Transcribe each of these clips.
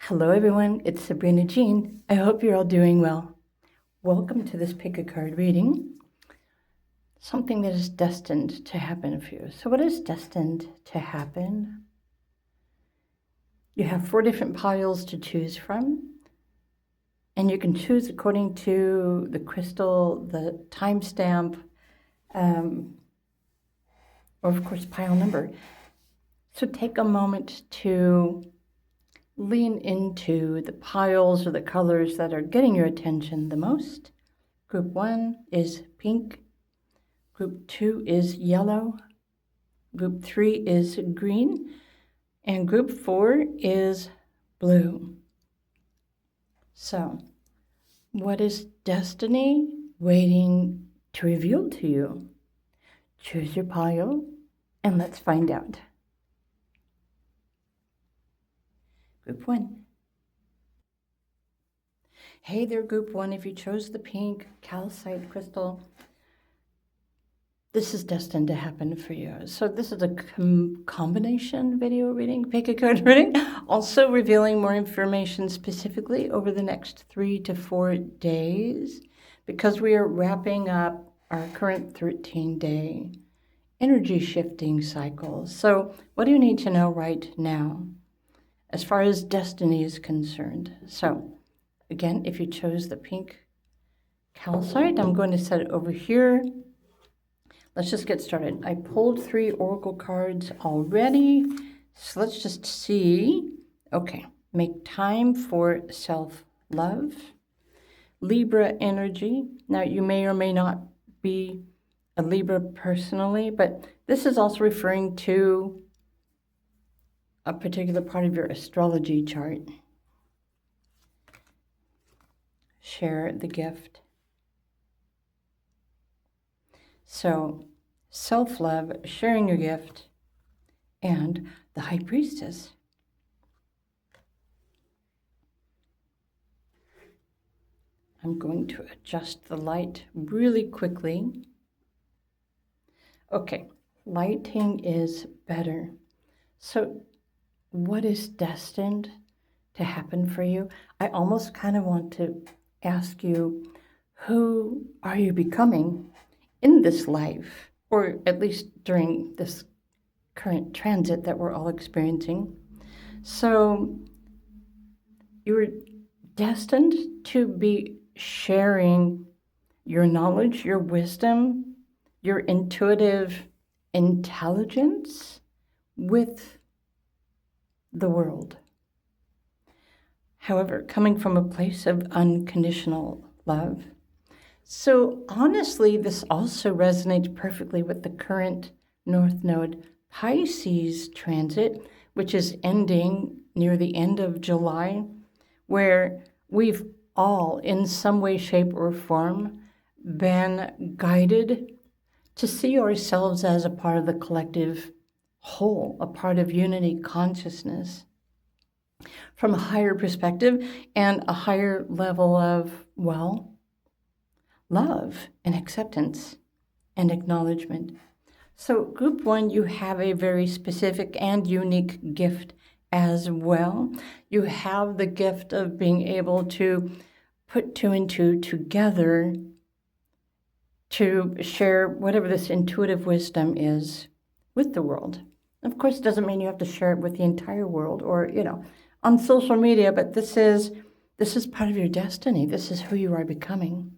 Hello everyone, it's Sabrina Jean. I hope you're all doing well. Welcome to this pick a card reading, something that is destined to happen for you. So what is destined to happen? You have 4 different piles to choose from, and you can choose according to the crystal, the timestamp, or of course pile number. So take a moment to lean into the piles or the colors that are getting your attention the most. Group 1 is pink. Group 2 is yellow. Group 3 is green. And group 4 is blue. So, what is destiny waiting to reveal to you? Choose your pile and let's find out. Group 1. Hey there, Group 1. If you chose the pink calcite crystal, this is destined to happen for you. So this is a combination video reading, pick a card reading, also revealing more information specifically over the next 3 to 4 days, because we are wrapping up our current 13-day energy shifting cycle. So what do you need to know right now as far as destiny is concerned? So again, if you chose the pink calcite, I'm going to set it over here. Let's just get started. I pulled 3 oracle cards already, so let's just see. Okay, make time for self-love. Libra energy. Now, you may or may not be a Libra personally, but this is also referring to a particular part of your astrology chart. Share the gift. So, self-love, sharing your gift, and the High Priestess. I'm going to adjust the light really quickly. Okay, lighting is better. So, what is destined to happen for you? I almost kind of want to ask you, who are you becoming in this life, or at least during this current transit that we're all experiencing? So you're destined to be sharing your knowledge, your wisdom, your intuitive intelligence with the world. However, coming from a place of unconditional love. So honestly, this also resonates perfectly with the current North Node Pisces transit, which is ending near the end of July, where we've all, in some way, shape, or form, been guided to see ourselves as a part of the collective whole, a part of unity consciousness, from a higher perspective and a higher level of, well, love and acceptance and acknowledgement. So group 1, you have a very specific and unique gift as well. You have the gift of being able to put 2 and 2 together to share whatever this intuitive wisdom is with the world. Of course, it doesn't mean you have to share it with the entire world or, on social media, but this is part of your destiny. This is who you are becoming,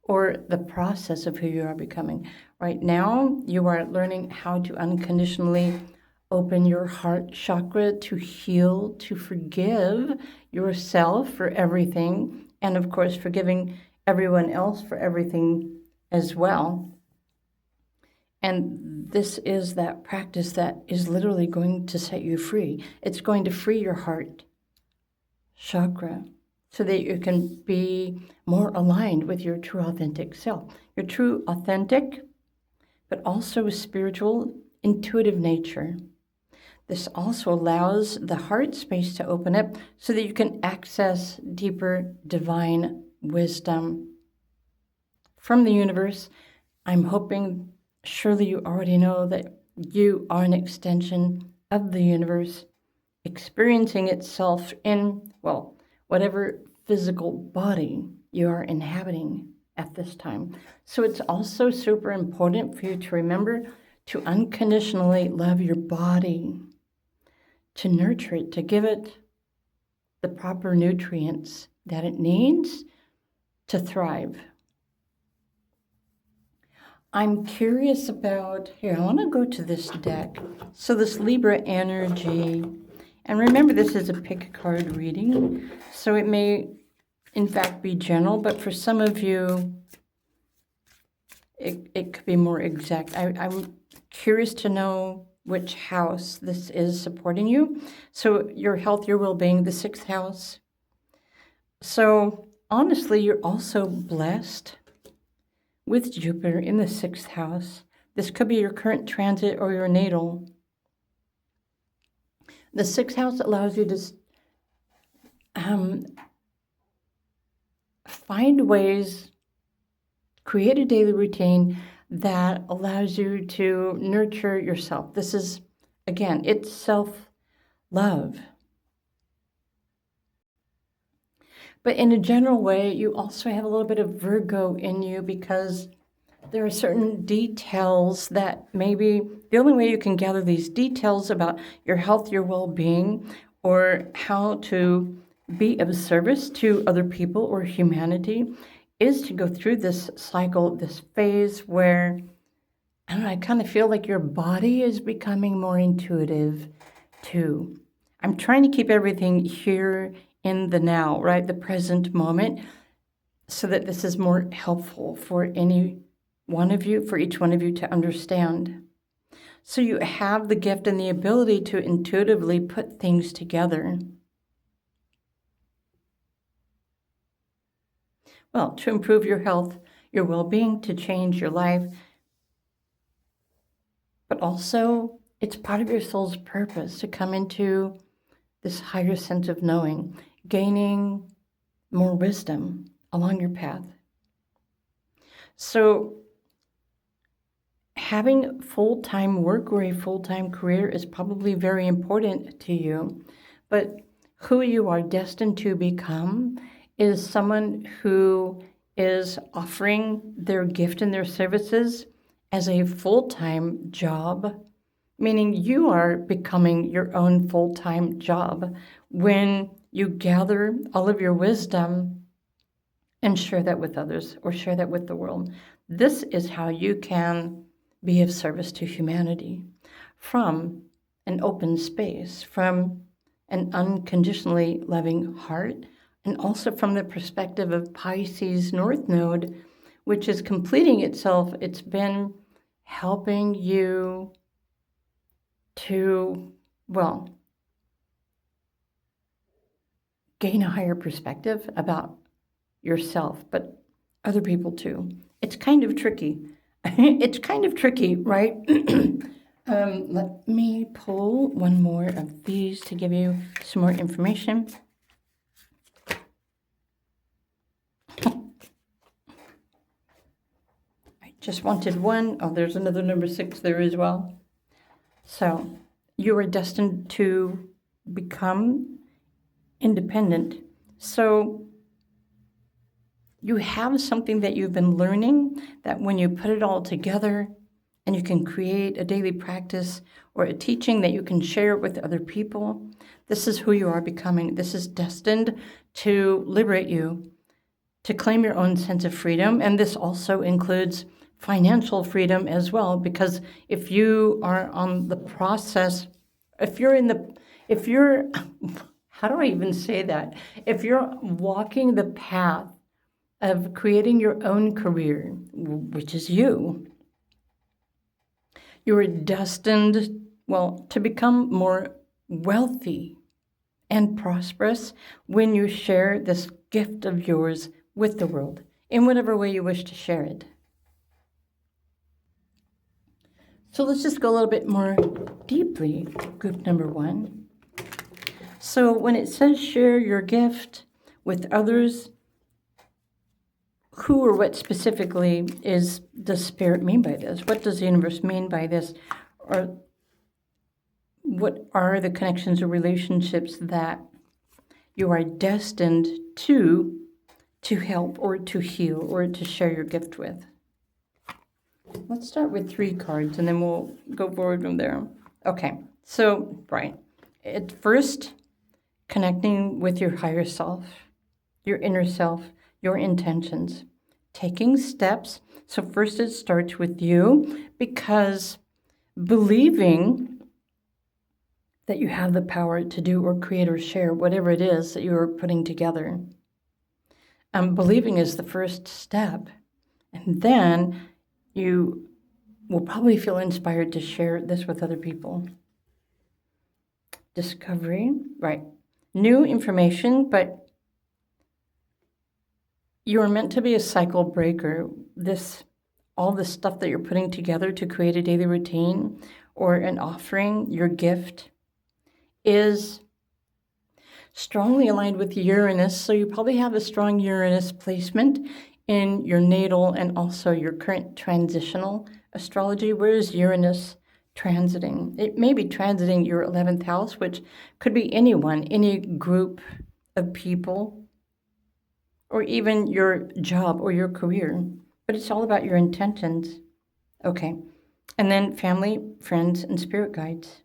or the process of who you are becoming. Right now, you are learning how to unconditionally open your heart chakra to heal, to forgive yourself for everything, and of course, forgiving everyone else for everything as well. And this is that practice that is literally going to set you free. It's going to free your heart chakra so that you can be more aligned with your true authentic self. Your true authentic, but also spiritual, intuitive nature. This also allows the heart space to open up so that you can access deeper divine wisdom from the universe. I'm hoping, surely you already know that you are an extension of the universe. experiencing itself in, well, whatever physical body you are inhabiting at this time. So it's also super important for you to remember to unconditionally love your body, to nurture it, to give it the proper nutrients that it needs to thrive. I'm curious about, here, I want to go to this deck. So this Libra energy, and remember this is a pick a card reading, so it may in fact be general, but for some of you, it could be more exact. I'm curious to know which house this is supporting you. So your health, your well-being, the 6th house. So honestly, you're also blessed with Jupiter in the 6th house. This could be your current transit or your natal. The 6th house allows you to find ways, create a daily routine that allows you to nurture yourself. This is, again, it's self-love. But in a general way, you also have a little bit of Virgo in you because there are certain details that maybe the only way you can gather these details about your health, your well-being, or how to be of service to other people or humanity is to go through this cycle, this phase where, I don't know, I kind of feel like your body is becoming more intuitive too. I'm trying to keep everything here in the now, right? The present moment, so that this is more helpful for any one of you, for each one of you to understand. So you have the gift and the ability to intuitively put things together. Well, to improve your health, your well-being, to change your life, but also it's part of your soul's purpose to come into this higher sense of knowing, gaining more wisdom along your path. So having full-time work or a full-time career is probably very important to you, but who you are destined to become is someone who is offering their gift and their services as a full-time job, meaning you are becoming your own full-time job when you gather all of your wisdom and share that with others or share that with the world. This is how you can be of service to humanity from an open space, from an unconditionally loving heart, and also from the perspective of Pisces North Node, which is completing itself. It's been helping you to, well, gain a higher perspective about yourself, but other people too. It's kind of tricky. It's kind of tricky, right? Let me pull one more of these to give you some more information. I just wanted one. Oh, there's another number 6 there as well. So you are destined to become independent. So you have something that you've been learning that when you put it all together and you can create a daily practice or a teaching that you can share with other people, this is who you are becoming. This is destined to liberate you, to claim your own sense of freedom. And this also includes financial freedom as well, because if you are on the process, if you're, how do I even say that? If you're walking the path of creating your own career, which is you are destined, well, to become more wealthy and prosperous when you share this gift of yours with the world in whatever way you wish to share it. So let's just go a little bit more deeply, group number 1. So when it says share your gift with others, who or what specifically does Spirit mean by this? What does the universe mean by this? Or what are the connections or relationships that you are destined to help or to heal or to share your gift with. Let's start with 3 cards and then we'll go forward from there. Okay, so, right. At first, connecting with your higher self, your inner self, your intentions, taking steps. So first it starts with you, because believing that you have the power to do or create or share whatever it is that you're putting together. Believing is the first step. And then you will probably feel inspired to share this with other people. Discovery, right. New information, but you're meant to be a cycle breaker. All the stuff that you're putting together to create a daily routine or an offering, your gift, is strongly aligned with Uranus. So you probably have a strong Uranus placement in your natal and also your current transitional astrology. Where is Uranus transiting? It may be transiting your 11th house, which could be anyone, any group of people, or even your job or your career. But it's all about your intentions. Okay. And then family, friends, and spirit guides.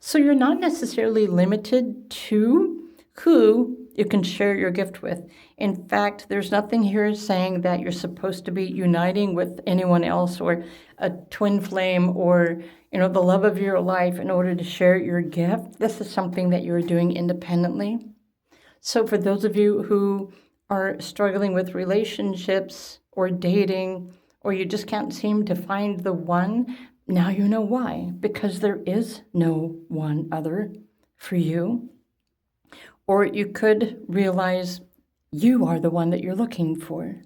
So you're not necessarily limited to who you can share your gift with. In fact, there's nothing here saying that you're supposed to be uniting with anyone else or a twin flame or, the love of your life in order to share your gift. This is something that you're doing independently. So for those of you who are struggling with relationships or dating, or you just can't seem to find the one, now you know why. Because there is no one other for you. Or you could realize you are the one that you're looking for.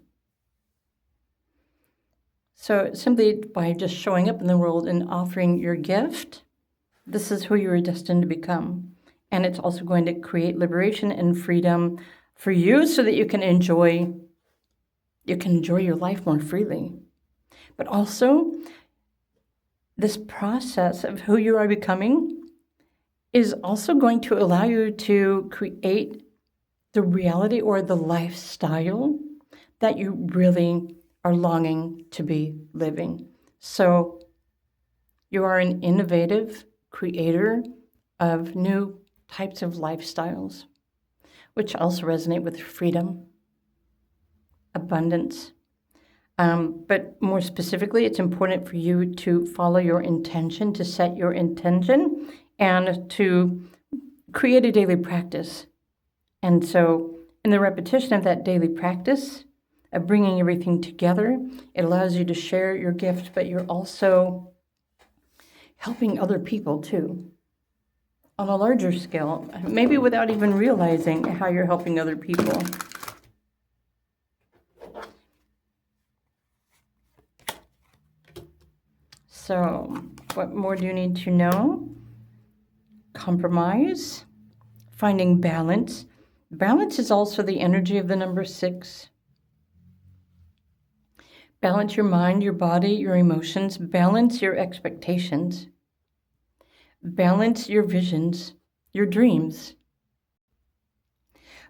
So simply by just showing up in the world and offering your gift, this is who you are destined to become. And it's also going to create liberation and freedom for you so that you can enjoy your life more freely. But also, this process of who you are becoming is also going to allow you to create the reality or the lifestyle that you really are longing to be living. So you are an innovative creator of new types of lifestyles, which also resonate with freedom, abundance. But more specifically, it's important for you to follow your intention, to set your intention, and to create a daily practice. And so in the repetition of that daily practice of bringing everything together, it allows you to share your gift, but you're also helping other people too, on a larger scale, maybe without even realizing how you're helping other people. So, what more do you need to know? Compromise, finding balance. Balance is also the energy of the number 6. Balance your mind, your body, your emotions. Balance your expectations. Balance your visions, your dreams.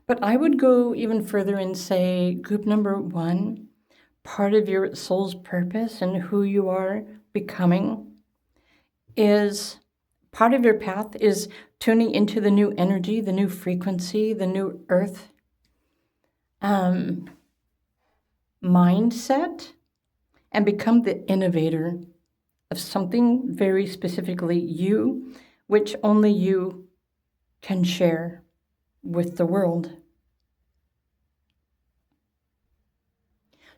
But I would go even further and say group number 1, part of your soul's purpose and who you are becoming is, part of your path is tuning into the new energy, the new frequency, the new earth mindset, and become the innovator of something very specifically you, which only you can share with the world.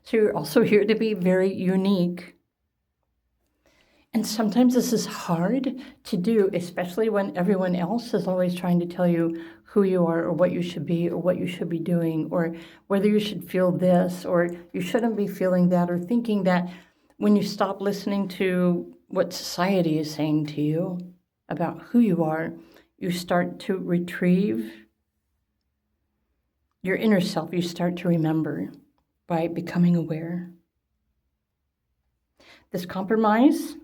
So you're also here to be very unique. And sometimes this is hard to do, especially when everyone else is always trying to tell you who you are or what you should be or what you should be doing or whether you should feel this or you shouldn't be feeling that, or thinking that when you stop listening to what society is saying to you about who you are, you start to retrieve your inner self. You start to remember by becoming aware. This compromise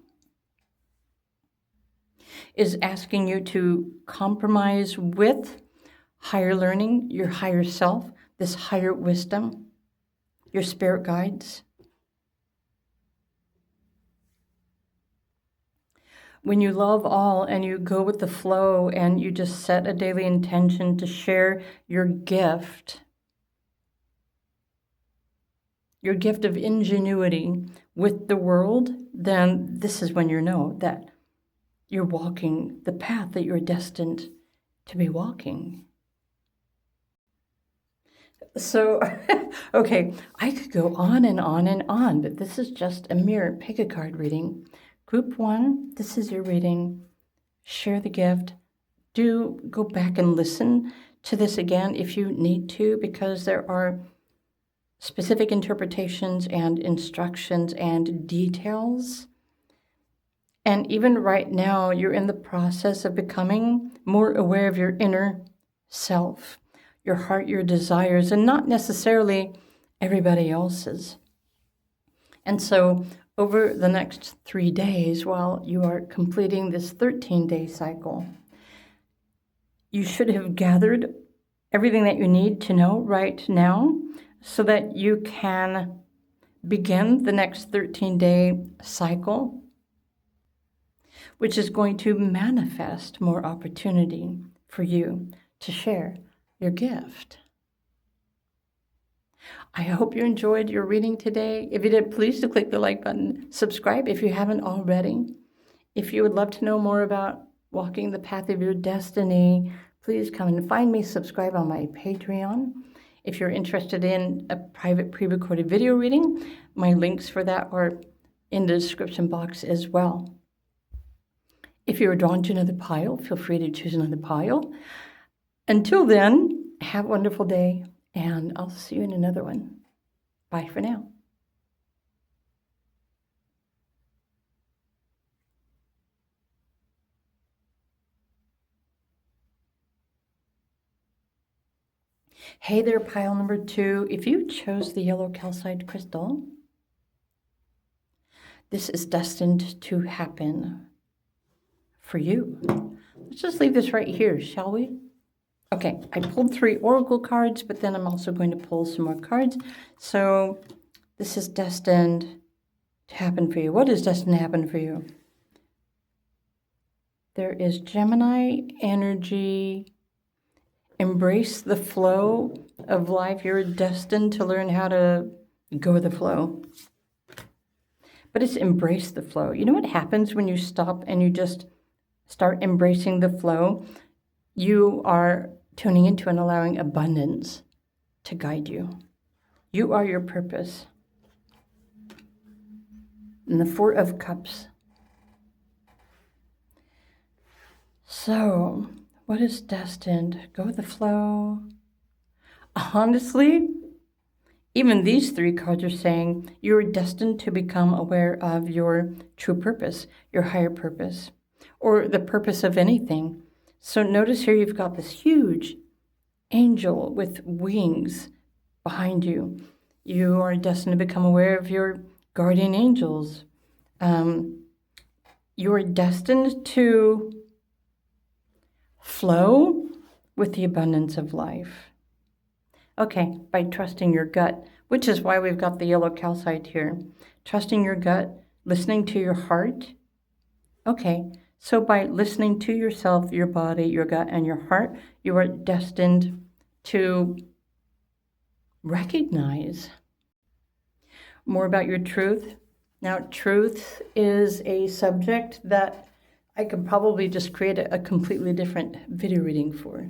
is asking you to compromise with higher learning, your higher self, this higher wisdom, your spirit guides. When you love all and you go with the flow and you just set a daily intention to share your gift of ingenuity with the world, then this is when you know that you're walking the path that you're destined to be walking. So, okay, I could go on and on and on, but this is just a mere pick a card reading. Group 1, this is your reading. Share the gift. Do go back and listen to this again if you need to, because there are specific interpretations and instructions and details. And even right now, you're in the process of becoming more aware of your inner self, your heart, your desires, and not necessarily everybody else's. And so over the next 3 days, while you are completing this 13-day cycle, you should have gathered everything that you need to know right now so that you can begin the next 13-day cycle, which is going to manifest more opportunity for you to share your gift. I hope you enjoyed your reading today. If you did, please do click the like button. Subscribe if you haven't already. If you would love to know more about walking the path of your destiny, please come and find me. Subscribe on my Patreon. If you're interested in a private pre-recorded video reading, my links for that are in the description box as well. If you're drawn to another pile, feel free to choose another pile. Until then, have a wonderful day, and I'll see you in another one. Bye for now. Hey there, pile number 2. If you chose the yellow calcite crystal, this is destined to happen for you. Let's just leave this right here, shall we? Okay, I pulled 3 oracle cards, but then I'm also going to pull some more cards. So this is destined to happen for you. What is destined to happen for you? There is Gemini energy. Embrace the flow of life. You're destined to learn how to go with the flow. But it's embrace the flow. You know what happens when you stop and you just start embracing the flow? You are tuning into and allowing abundance to guide you. You are your purpose. And the 4 of Cups. So, what is destined? Go with the flow. Honestly, even these 3 cards are saying you're destined to become aware of your true purpose, your higher purpose, or the purpose of anything. So notice here you've got this huge angel with wings behind you. You are destined to become aware of your guardian angels. You are destined to flow with the abundance of life. Okay, by trusting your gut, which is why we've got the yellow calcite here. Trusting your gut, listening to your heart. Okay, so by listening to yourself, your body, your gut, and your heart, you are destined to recognize more about your truth. Now, truth is a subject that I could probably just create a completely different video reading for.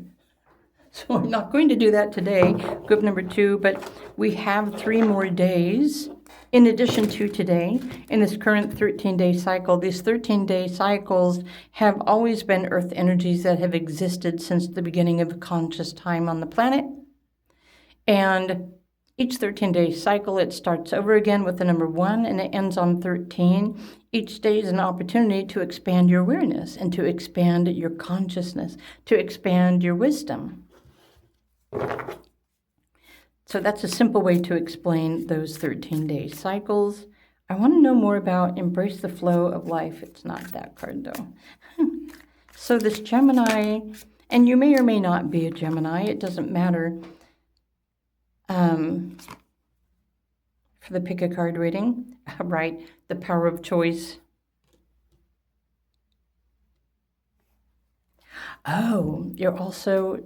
So I'm not going to do that today, group number 2, but we have 3 more days in addition to today in this current 13-day cycle. These 13-day cycles have always been earth energies that have existed since the beginning of conscious time on the planet. And each 13-day cycle, it starts over again with the number 1 and it ends on 13. Each day is an opportunity to expand your awareness and to expand your consciousness, to expand your wisdom. So that's a simple way to explain those 13-day cycles. I want to know more about embrace the flow of life. It's not that card though. So this Gemini, and you may or may not be a Gemini, it doesn't matter. For the pick a card reading, right? The power of choice. Oh, you're also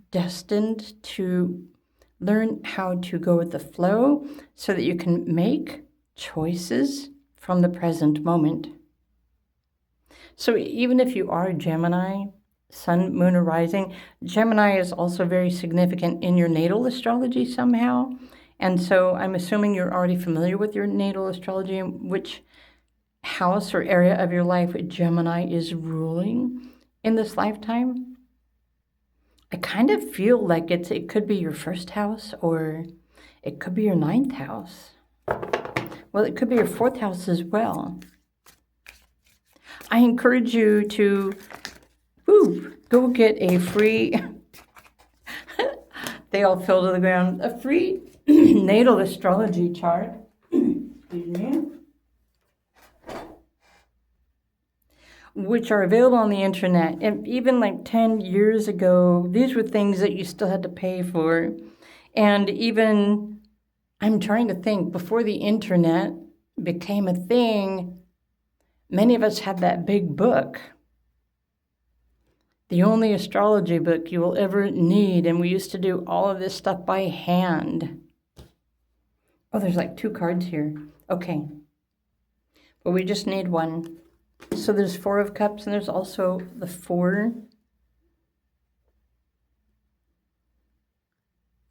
destined to learn how to go with the flow so that you can make choices from the present moment. So even if you are Gemini, Sun, Moon, or Rising, Gemini is also very significant in your natal astrology somehow. And so I'm assuming you're already familiar with your natal astrology and which house or area of your life Gemini is ruling in this lifetime. I kind of feel like it could be your first house or it could be your ninth house. Well, it could be your fourth house as well. I encourage you to go get a free, they all fell to the ground, a free natal astrology chart. Excuse me. Which are available on the internet. And even like 10 years ago, these were things that you still had to pay for. And even, I'm trying to think, before the internet became a thing, many of us had that big book. The only astrology book you will ever need. And we used to do all of this stuff by hand. Oh, there's like 2 cards here. Okay. But we just need one. So there's 4 of Cups, and there's also the 4.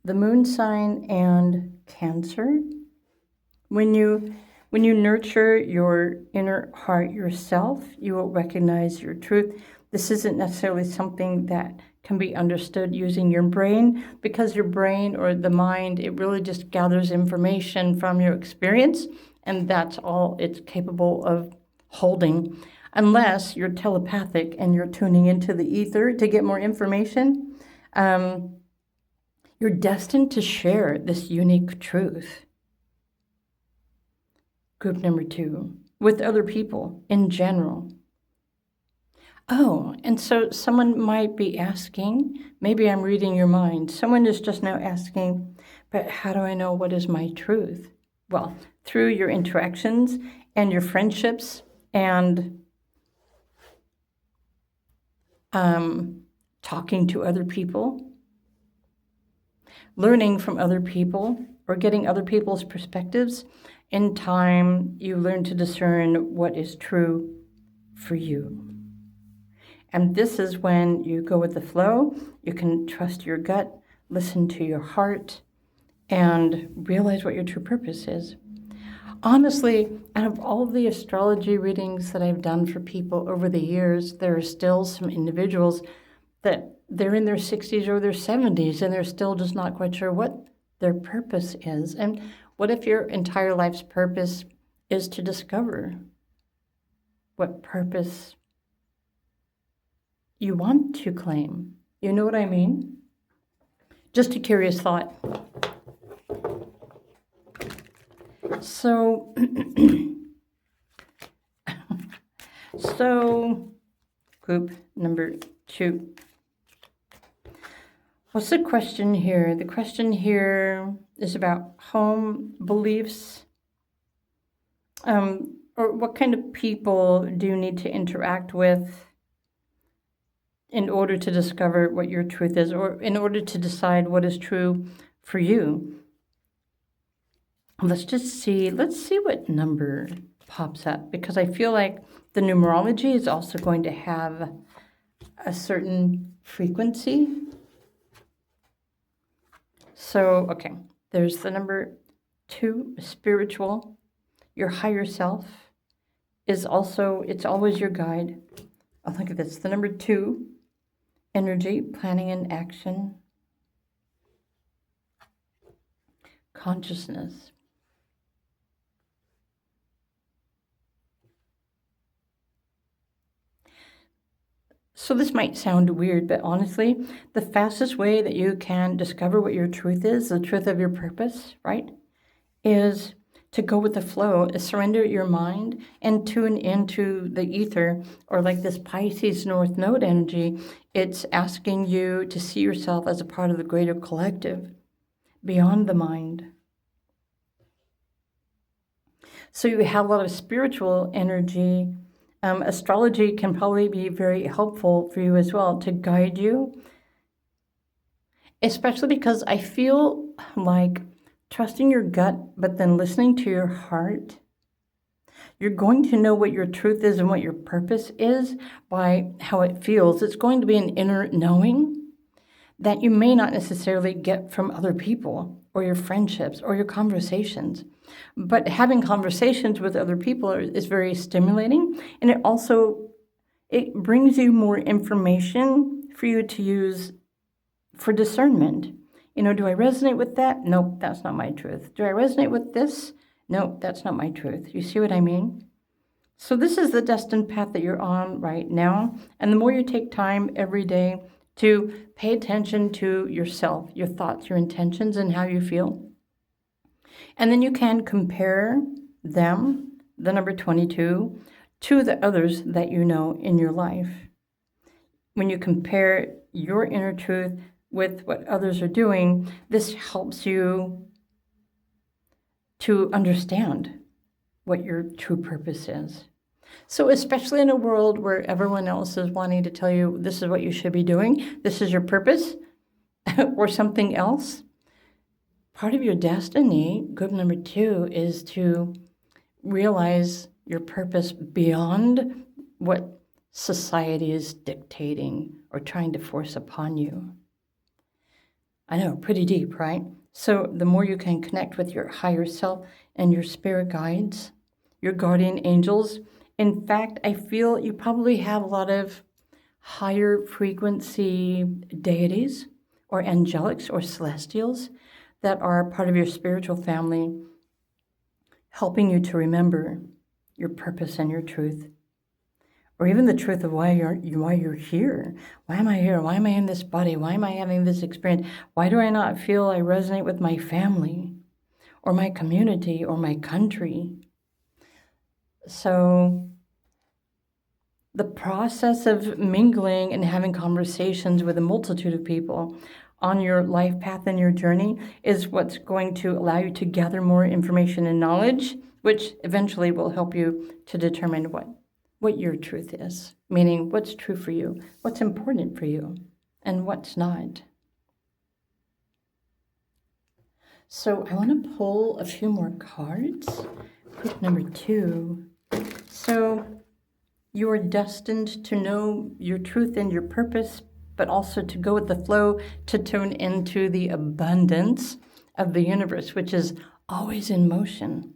The Moon sign and Cancer. When you nurture your inner heart yourself, you will recognize your truth. This isn't necessarily something that can be understood using your brain, because your brain or the mind, it really just gathers information from your experience, and that's all it's capable of holding, unless you're telepathic and you're tuning into the ether to get more information. You're destined to share this unique truth. Group number 2, with other people in general. Oh, and so someone might be asking, maybe I'm reading your mind. Someone is just now asking, but how do I know what is my truth? Well, through your interactions and your friendships and talking to other people, learning from other people, or getting other people's perspectives. In time, you learn to discern what is true for you. And this is when you go with the flow. You can trust your gut, listen to your heart, and realize what your true purpose is. Honestly, out of all the astrology readings that I've done for people over the years, there are still some individuals that they're in their 60s or their 70s, and they're still just not quite sure what their purpose is. And what if your entire life's purpose is to discover what purpose you want to claim? You know what I mean? Just a curious thought. So, group number 2. What's the question here? The question here is about home beliefs. Or what kind of people do you need to interact with in order to discover what your truth is, or in order to decide what is true for you? Let's see what number pops up, because I feel like the numerology is also going to have a certain frequency. So, okay, there's the number 2, spiritual. Your higher self is also, it's always your guide. Oh, look at this, the number 2, energy, planning and action, consciousness. So this might sound weird, but honestly, the fastest way that you can discover what your truth is, the truth of your purpose, right, is to go with the flow, surrender your mind and tune into the ether, or like this Pisces North Node energy. It's asking you to see yourself as a part of the greater collective, beyond the mind. So you have a lot of spiritual energy. Astrology can probably be very helpful for you as well to guide you, especially because I feel like trusting your gut, but then listening to your heart. You're going to know what your truth is and what your purpose is by how it feels. It's going to be an inner knowing that you may not necessarily get from other people or your friendships or your conversations. But having conversations with other people is very stimulating, and it brings you more information for you to use for discernment. Do I resonate with that? Nope, that's not my truth. Do I resonate with this? Nope, that's not my truth. You see what I mean? So this is the destined path that you're on right now. And the more you take time every day to pay attention to yourself, your thoughts, your intentions, and how you feel. And then you can compare them, the number 22, to the others that you know in your life. When you compare your inner truth with what others are doing, this helps you to understand what your true purpose is. So especially in a world where everyone else is wanting to tell you this is what you should be doing, this is your purpose, or something else, part of your destiny, group number 2, is to realize your purpose beyond what society is dictating or trying to force upon you. I know, pretty deep, right? So the more you can connect with your higher self and your spirit guides, your guardian angels. In fact, I feel you probably have a lot of higher frequency deities or angelics or celestials that are part of your spiritual family, helping you to remember your purpose and your truth. Or even the truth of why you're here. Why am I here? Why am I in this body? Why am I having this experience? Why do I not feel I resonate with my family or my community or my country? So the process of mingling and having conversations with a multitude of people on your life path and your journey is what's going to allow you to gather more information and knowledge, which eventually will help you to determine what your truth is, meaning what's true for you, what's important for you, and what's not. So I want to pull a few more cards. Group number 2. So you are destined to know your truth and your purpose, but also to go with the flow, to tune into the abundance of the universe, which is always in motion.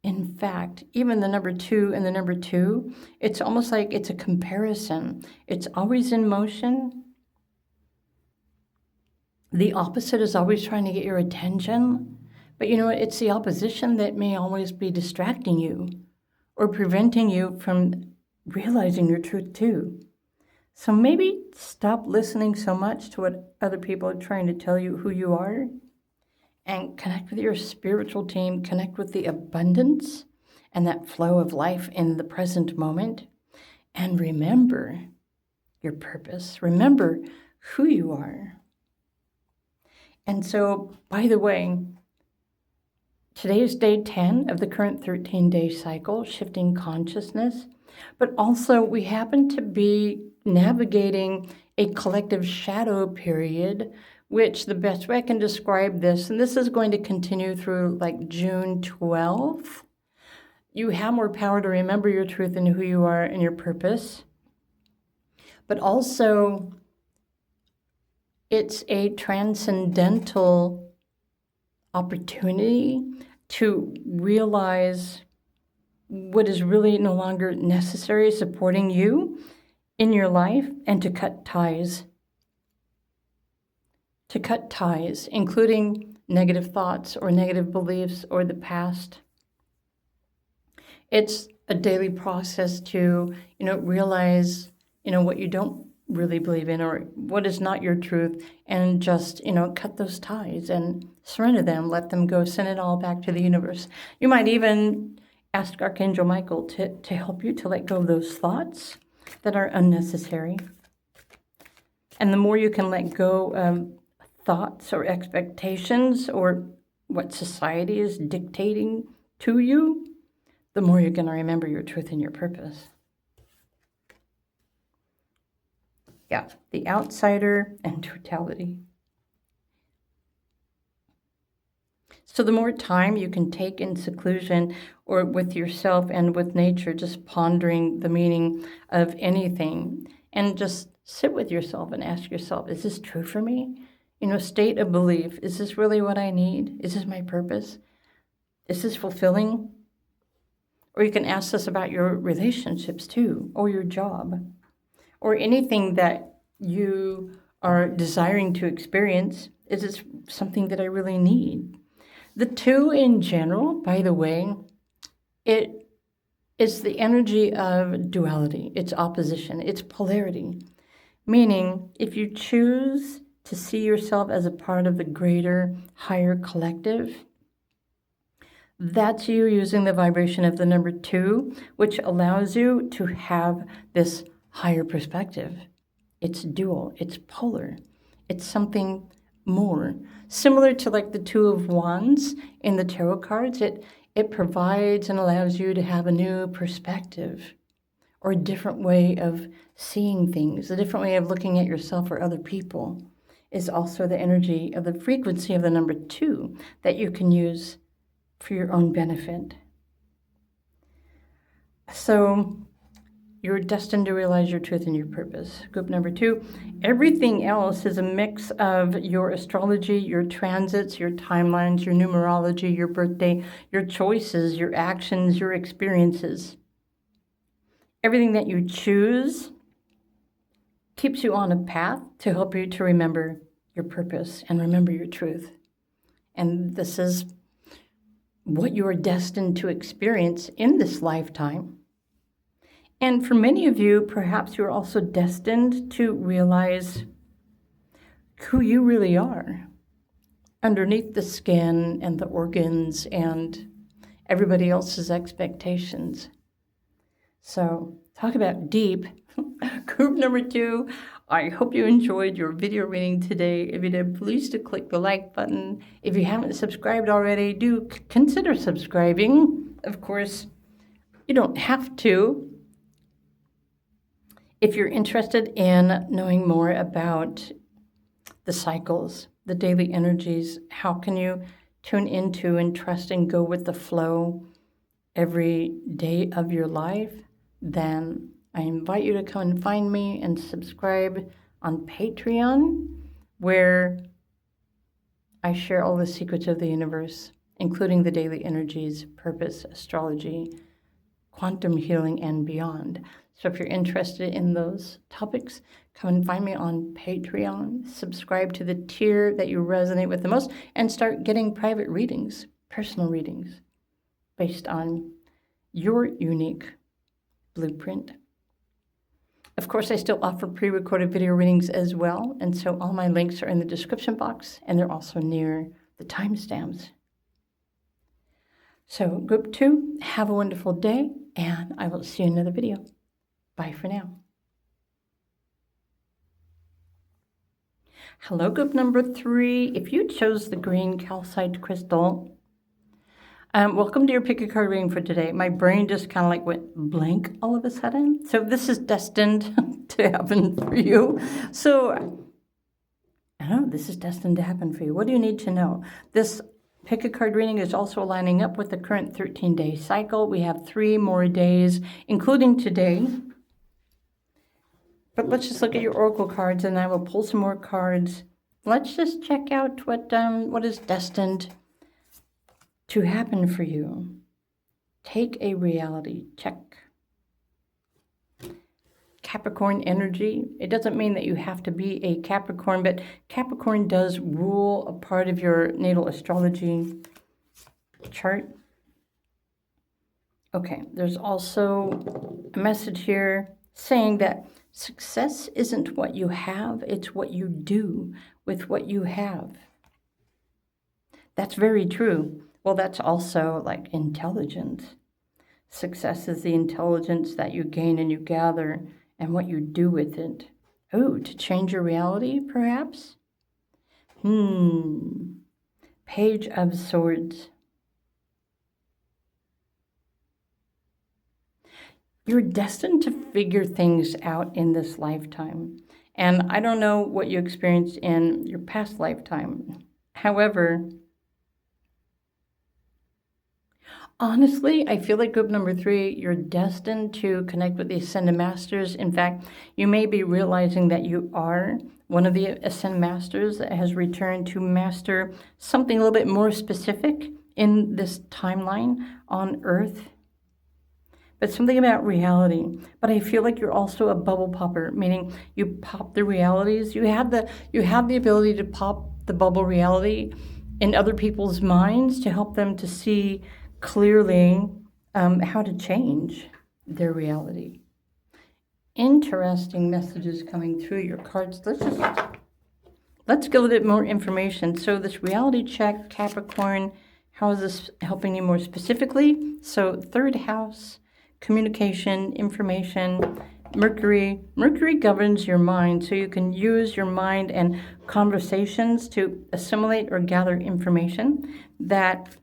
In fact, even the number 2 and the number 2, it's almost like it's a comparison. It's always in motion. The opposite is always trying to get your attention. But you know what? It's the opposition that may always be distracting you or preventing you from realizing your truth too. So maybe stop listening so much to what other people are trying to tell you who you are, and connect with your spiritual team, connect with the abundance and that flow of life in the present moment, and remember your purpose. Remember who you are. And so, by the way, today is day 10 of the current 13-day cycle, shifting consciousness, but also we happen to be navigating a collective shadow period, which the best way I can describe this, and this is going to continue through like June 12th. You have more power to remember your truth and who you are and your purpose. But also, it's a transcendental opportunity to realize what is really no longer necessary, supporting you in your life, and to cut ties. To cut ties, including negative thoughts or negative beliefs or the past. It's a daily process to, realize, what you don't really believe in or what is not your truth, and just, cut those ties and surrender them, let them go, send it all back to the universe. You might even ask Archangel Michael to help you to let go of those thoughts that are unnecessary. And the more you can let go of thoughts or expectations or what society is dictating to you, the more you're going to remember your truth and your purpose. Yeah, the outsider and totality. So the more time you can take in seclusion or with yourself and with nature, just pondering the meaning of anything, and just sit with yourself and ask yourself, is this true for me? State of belief. Is this really what I need? Is this my purpose? Is this fulfilling? Or you can ask this about your relationships too, or your job, or anything that you are desiring to experience. Is this something that I really need? The two in general, by the way, it is the energy of duality. It's opposition. It's polarity. Meaning, if you choose to see yourself as a part of the greater, higher collective, that's you using the vibration of the number 2, which allows you to have this higher perspective. It's dual, it's polar, it's something more. Similar to like the 2 of Wands in the tarot cards, it provides and allows you to have a new perspective or a different way of seeing things, a different way of looking at yourself or other people. Is also the energy of the frequency of the number 2 that you can use for your own benefit. So you're destined to realize your truth and your purpose. Group number 2, everything else is a mix of your astrology, your transits, your timelines, your numerology, your birthday, your choices, your actions, your experiences. Everything that you choose keeps you on a path to help you to remember your purpose and remember your truth. And this is what you are destined to experience in this lifetime. And for many of you, perhaps you're also destined to realize who you really are underneath the skin and the organs and everybody else's expectations. So talk about deep. Group number 2, I hope you enjoyed your video reading today. If you did, please do click the like button. If you haven't subscribed already, do consider subscribing. Of course, you don't have to. If you're interested in knowing more about the cycles, the daily energies, how can you tune into and trust and go with the flow every day of your life, then I invite you to come and find me and subscribe on Patreon, where I share all the secrets of the universe, including the daily energies, purpose, astrology, quantum healing, and beyond. So if you're interested in those topics, come and find me on Patreon, subscribe to the tier that you resonate with the most, and start getting private readings, personal readings, based on your unique blueprint. Of course, I still offer pre-recorded video readings as well, and so all my links are in the description box, and they're also near the timestamps. So, group 2, have a wonderful day, and I will see you in another video. Bye for now. Hello, group number 3. If you chose the green calcite crystal, welcome to your pick a card reading for today. My brain just kind of like went blank all of a sudden. So this is destined to happen for you. So, I don't know, this is destined to happen for you. What do you need to know? This pick a card reading is also lining up with the current 13-day cycle. We have 3 more days, including today. But let's just look at your oracle cards, and I will pull some more cards. Let's just check out what is destined to happen for you. Take a reality check. Capricorn energy. It doesn't mean that you have to be a Capricorn, but Capricorn does rule a part of your natal astrology chart. Okay, there's also a message here saying that Success isn't what you have, it's what you do with what you have. That's very true. Well, that's also like intelligence. Success is the intelligence that you gain and you gather and what you do with it. Oh, to change your reality, perhaps? Page of Swords. You're destined to figure things out in this lifetime. And I don't know what you experienced in your past lifetime. However, honestly, I feel like group number 3, you're destined to connect with the Ascended Masters. In fact, you may be realizing that you are one of the Ascended Masters that has returned to master something a little bit more specific in this timeline on Earth. But something about reality. But I feel like you're also a bubble popper, meaning you pop the realities. You have the ability to pop the bubble reality in other people's minds to help them to see clearly how to change their reality. Interesting messages coming through your cards. Let's get a little bit more information. So this reality check, Capricorn, how is this helping you more specifically? So 3rd house, communication, information, Mercury. Mercury governs your mind, so you can use your mind and conversations to assimilate or gather information that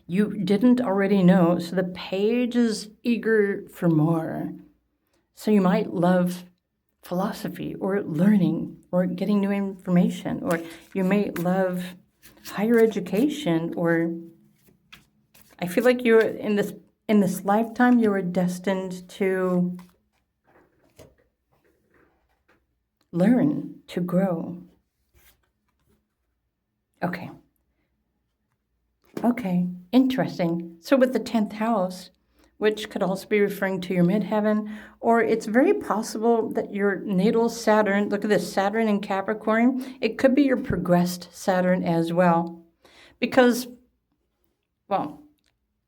you didn't already know. So the page is eager for more. So you might love philosophy or learning or getting new information, or you may love higher education, or I feel like you're in this lifetime, you are destined to learn, to grow. Okay, interesting. So with the 10th house, which could also be referring to your midheaven, or it's very possible that your natal Saturn, look at this, Saturn in Capricorn, it could be your progressed Saturn as well. Because, well,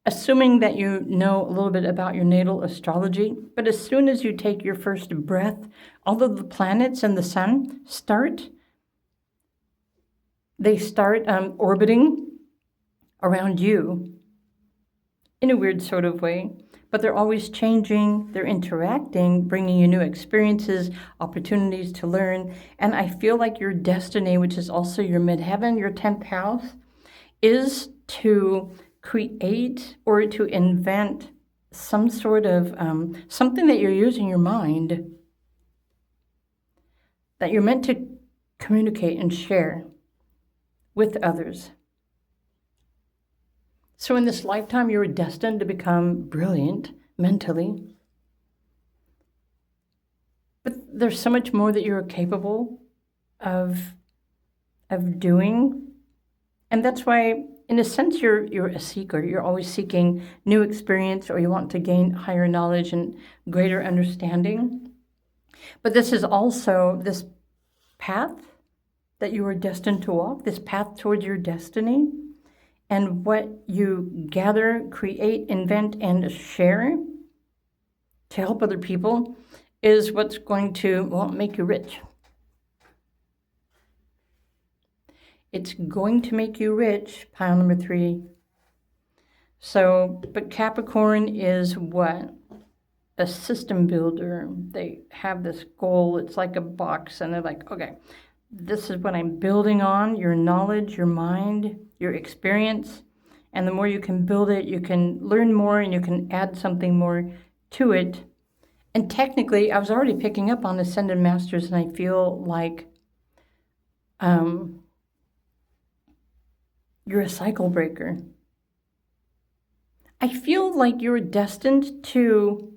assuming that you know a little bit about your natal astrology, but as soon as you take your first breath, all of the planets and the sun start orbiting around you in a weird sort of way, but they're always changing, they're interacting, bringing you new experiences, opportunities to learn. And I feel like your destiny, which is also your midheaven, your 10th house, is to create or to invent some sort of something that you're using your mind, that you're meant to communicate and share with others. So in this lifetime, you're destined to become brilliant mentally. But there's so much more that you're capable of doing. And that's why, in a sense, you're a seeker. You're always seeking new experience, or you want to gain higher knowledge and greater understanding. But this is also this path that you are destined to walk, this path towards your destiny. And what you gather, create, invent, and share to help other people is what's going to, well, make you rich. It's going to make you rich, pile number 3. So, but Capricorn is what? A system builder. They have this goal. It's like a box, and they're like, okay, this is what I'm building on, your knowledge, your mind, your experience. And the more you can build it, you can learn more and you can add something more to it. And technically, I was already picking up on Ascended Masters, and I feel like you're a cycle breaker. I feel like you're destined to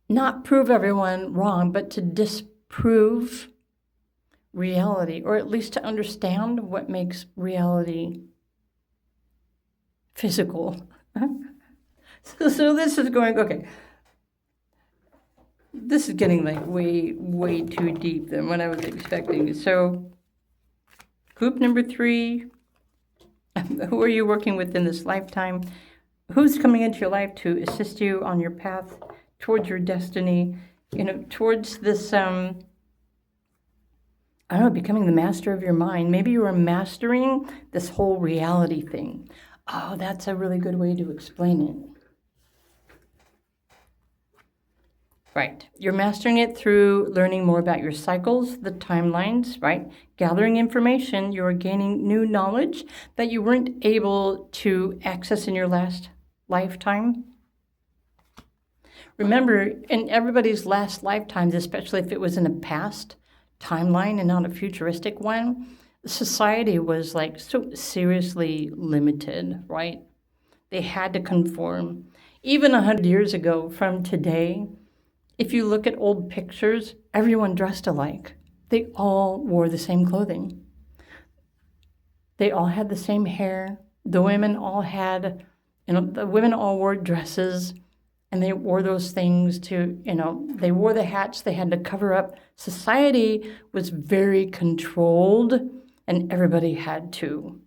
not prove everyone wrong, but to disprove reality, or at least to understand what makes reality physical. So this is going, okay. This is getting like way too deep than what I was expecting. So group number 3, who are you working with in this lifetime? Who's coming into your life to assist you on your path towards your destiny, towards this, I don't know, becoming the master of your mind. Maybe you are mastering this whole reality thing. Oh, that's a really good way to explain it. Right. You're mastering it through learning more about your cycles, the timelines, right? Gathering information, you're gaining new knowledge that you weren't able to access in your last lifetime. Remember, in everybody's last lifetimes, especially if it was in a past timeline and not a futuristic one, society was like so seriously limited, right? They had to conform. Even 100 years ago from today, if you look at old pictures, everyone dressed alike. They all wore the same clothing. They all had the same hair. The women all had, the women all wore dresses, and they wore those things to, they wore the hats they had to cover up. Society was very controlled, and everybody had to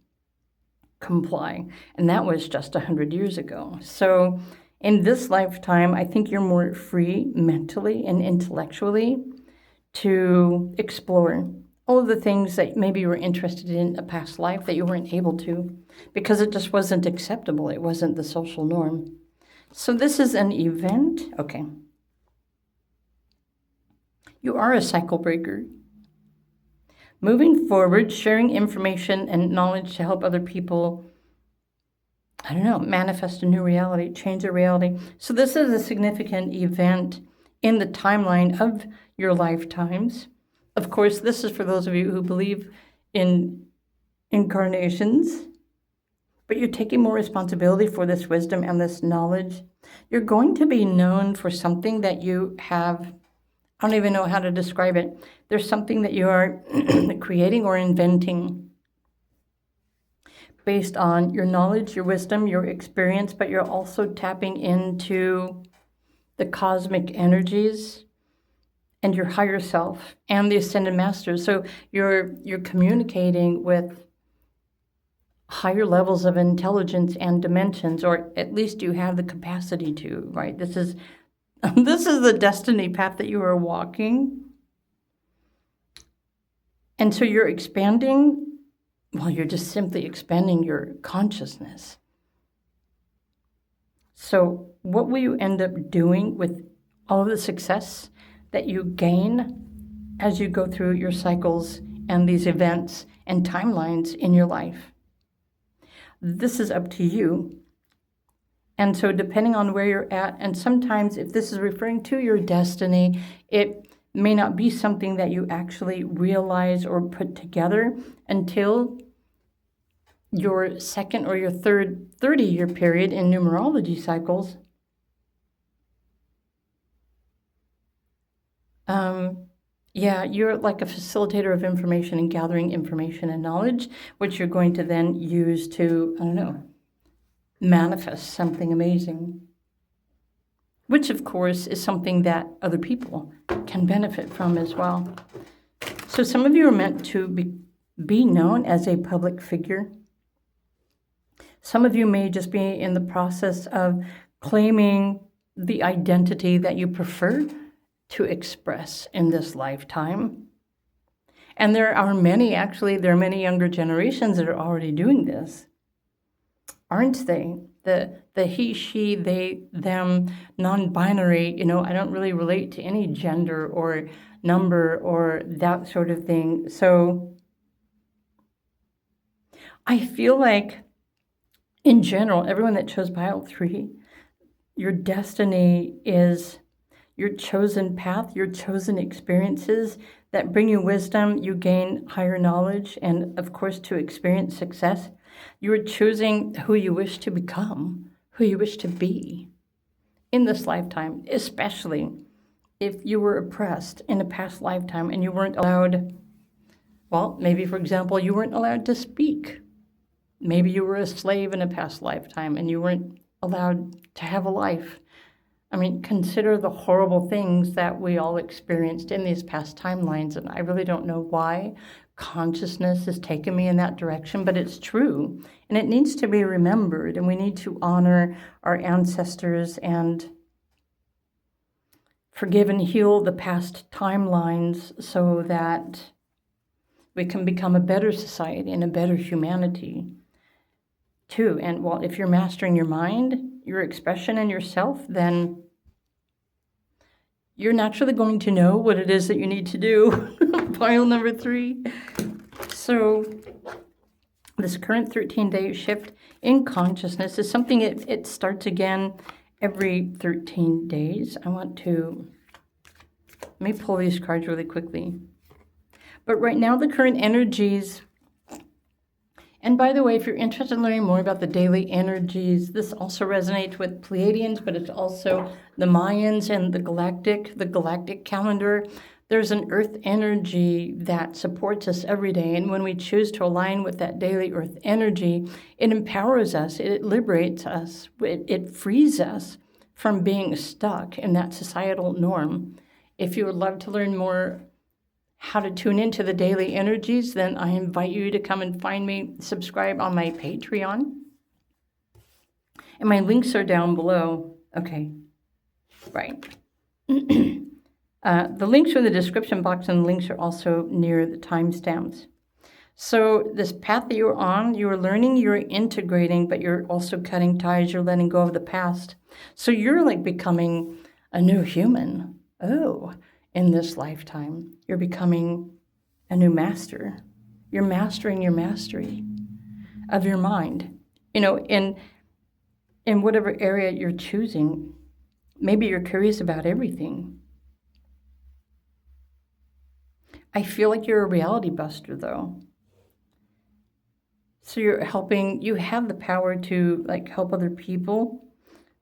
comply. And that was just 100 years ago. So in this lifetime, I think you're more free mentally and intellectually to explore all of the things that maybe you were interested in a past life that you weren't able to because it just wasn't acceptable. It wasn't the social norm. So this is an event. Okay. You are a cycle breaker. Moving forward, sharing information and knowledge to help other people, manifest a new reality, change their reality. So this is a significant event in the timeline of your lifetimes. Of course, this is for those of you who believe in incarnations, but you're taking more responsibility for this wisdom and this knowledge. You're going to be known for something that you have. I don't even know how to describe it. There's something that you are creating or inventing based on your knowledge, your wisdom, your experience, but you're also tapping into the cosmic energies and your higher self and the ascended masters. So you're communicating with higher levels of intelligence and dimensions, or at least you have the capacity to, right? This is the destiny path that you are walking. And so you're expanding, you're just simply expanding your consciousness. So what will you end up doing with all of the success that you gain as you go through your cycles and these events and timelines in your life? This is up to you. And so depending on where you're at, and sometimes if this is referring to your destiny, it may not be something that you actually realize or put together until your second or your third 30-year period in numerology cycles. You're like a facilitator of information and gathering information and knowledge, which you're going to then use to, manifest something amazing, which of course is something that other people can benefit from as well. So some of you are meant to be known as a public figure. Some of you may just be in the process of claiming the identity that you prefer to express in this lifetime. And there are many younger generations that are already doing this, aren't they? The he, she, they, them, non-binary, I don't really relate to any gender or number or that sort of thing. So I feel like, in general, everyone that chose Pile 3, your destiny is your chosen path, your chosen experiences that bring you wisdom, you gain higher knowledge, and of course, to experience success. You are choosing who you wish to become, who you wish to be in this lifetime, especially if you were oppressed in a past lifetime and you weren't allowed, maybe, for example, you weren't allowed to speak. Maybe you were a slave in a past lifetime and you weren't allowed to have a life. Consider the horrible things that we all experienced in these past timelines, and I really don't know why consciousness has taken me in that direction, but it's true, and it needs to be remembered, and we need to honor our ancestors and forgive and heal the past timelines so that we can become a better society and a better humanity too. And well, if you're mastering your mind, your expression, and yourself, then you're naturally going to know what it is that you need to do. Pile number 3. So this current 13-day shift in consciousness is something, it starts again every 13 days. Let me pull these cards really quickly. But right now, the current energies, and by the way, if you're interested in learning more about the daily energies, this also resonates with Pleiadians, but it's also the Mayans and the galactic calendar. There's an earth energy that supports us every day. And when we choose to align with that daily earth energy, it empowers us, it liberates us, it frees us from being stuck in that societal norm. If you would love to learn more how to tune into the daily energies, then I invite you to come and find me, subscribe on my Patreon. And my links are down below. Okay, right. The links are in the description box, and the links are also near the timestamps. So this path that you're on, you're learning, you're integrating, but you're also cutting ties, you're letting go of the past. So you're like becoming a new human. Oh, in this lifetime, you're becoming a new master. You're mastering your mastery of your mind. You know, in whatever area you're choosing, maybe you're curious about everything. I feel like you're a reality buster, though. So you're helping, you have the power to like help other people.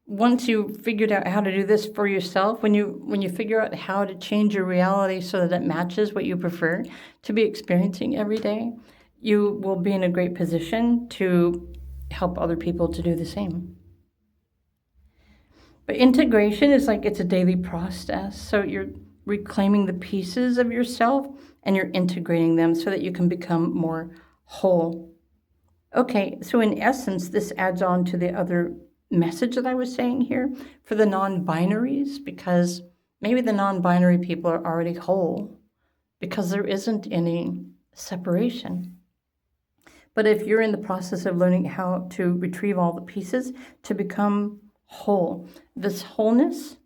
Once you figured out how to do this for yourself, when you figure out how to change your reality so that it matches what you prefer to be experiencing every day, you will be in a great position to help other people to do the same. But integration is like, it's a daily process. So you're reclaiming the pieces of yourself and you're integrating them so that you can become more whole. Okay, so in essence, this adds on to the other message that I was saying here for the non-binaries, because maybe the non-binary people are already whole because there isn't any separation. But if you're in the process of learning how to retrieve all the pieces to become whole, this wholeness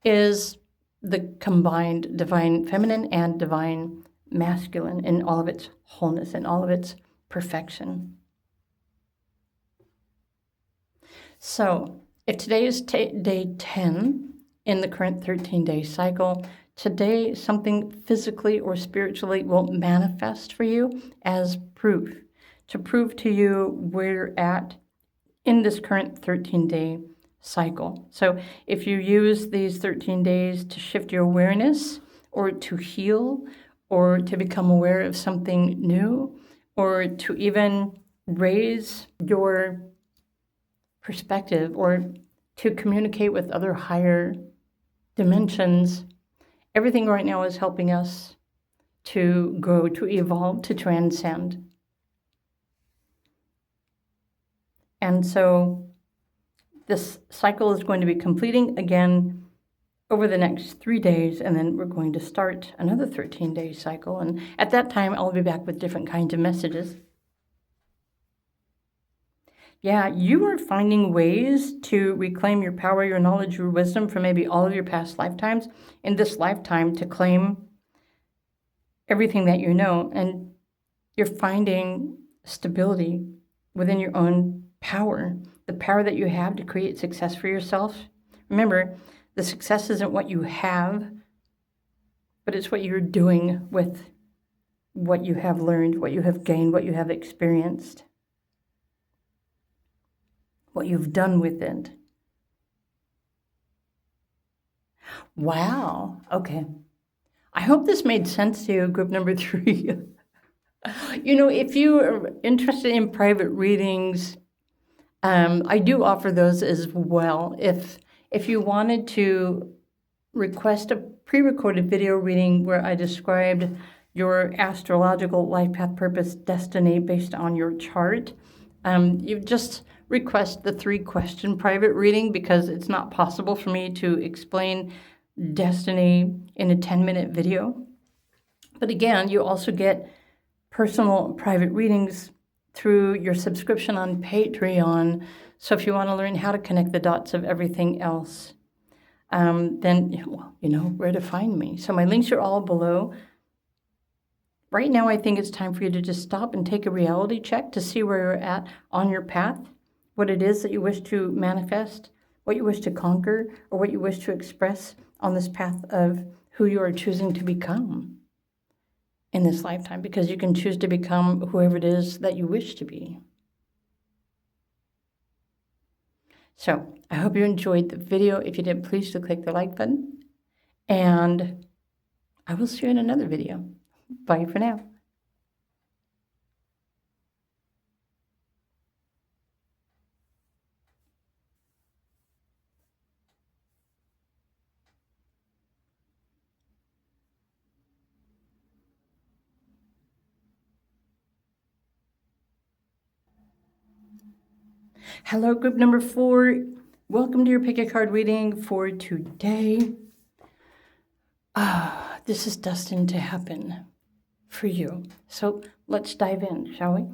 is the combined divine feminine and divine masculine in all of its wholeness and all of its perfection. So if today is day 10 in the current 13-day cycle, today something physically or spiritually will manifest for you as proof, to prove to you where you're at in this current 13-day cycle. So if you use these 13 days to shift your awareness or to heal or to become aware of something new or to even raise your perspective or to communicate with other higher dimensions, everything right now is helping us to grow, to evolve, to transcend. And so this cycle is going to be completing again over the next 3 days, and then we're going to start another 13-day cycle. And at that time, I'll be back with different kinds of messages. Yeah, you are finding ways to reclaim your power, your knowledge, your wisdom from maybe all of your past lifetimes in this lifetime to claim everything that you know. And you're finding stability within your own power, the power that you have to create success for yourself. Remember, the success isn't what you have, but it's what you're doing with what you have learned, what you have gained, what you have experienced, what you've done with it. Wow. Okay. I hope this made sense to you, group number 3. You know, if you are interested in private readings, I do offer those as well. If you wanted to request a pre-recorded video reading where I described your astrological life path, purpose, destiny based on your chart, you just request the 3-question private reading, because it's not possible for me to explain Destiny in a 10-minute video. But again, you also get personal private readings through your subscription on Patreon. So if you want to learn how to connect the dots of everything else, then well, you know where to find me. So my links are all below. Right now, I think it's time for you to just stop and take a reality check to see where you're at on your path, what it is that you wish to manifest, what you wish to conquer, or what you wish to express on this path of who you are choosing to become in this lifetime, because you can choose to become whoever it is that you wish to be. So I hope you enjoyed the video. If you did, please do click the like button. And I will see you in another video. Bye for now. Hello, group number 4. Welcome to your pick a card reading for today. This is destined to happen for you. So let's dive in, shall we?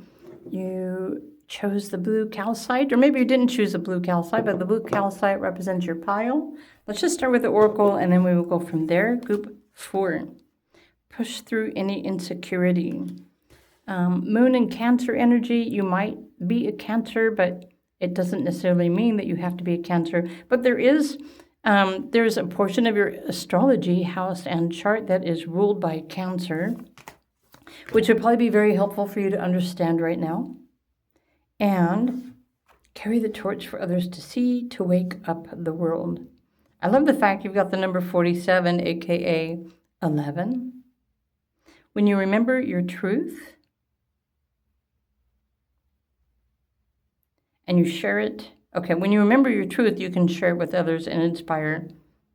You chose the blue calcite, or maybe you didn't choose the blue calcite, but the blue calcite represents your pile. Let's just start with the oracle, and then we will go from there. Group 4. Push through any insecurity. Moon and Cancer energy. You might be a Cancer, but it doesn't necessarily mean that you have to be a Cancer. But there's a portion of your astrology house and chart that is ruled by Cancer, which would probably be very helpful for you to understand right now. And carry the torch for others to see, to wake up the world. I love the fact you've got the number 47, aka 11. When you remember your truth and you share it, okay, when you remember your truth, you can share it with others and inspire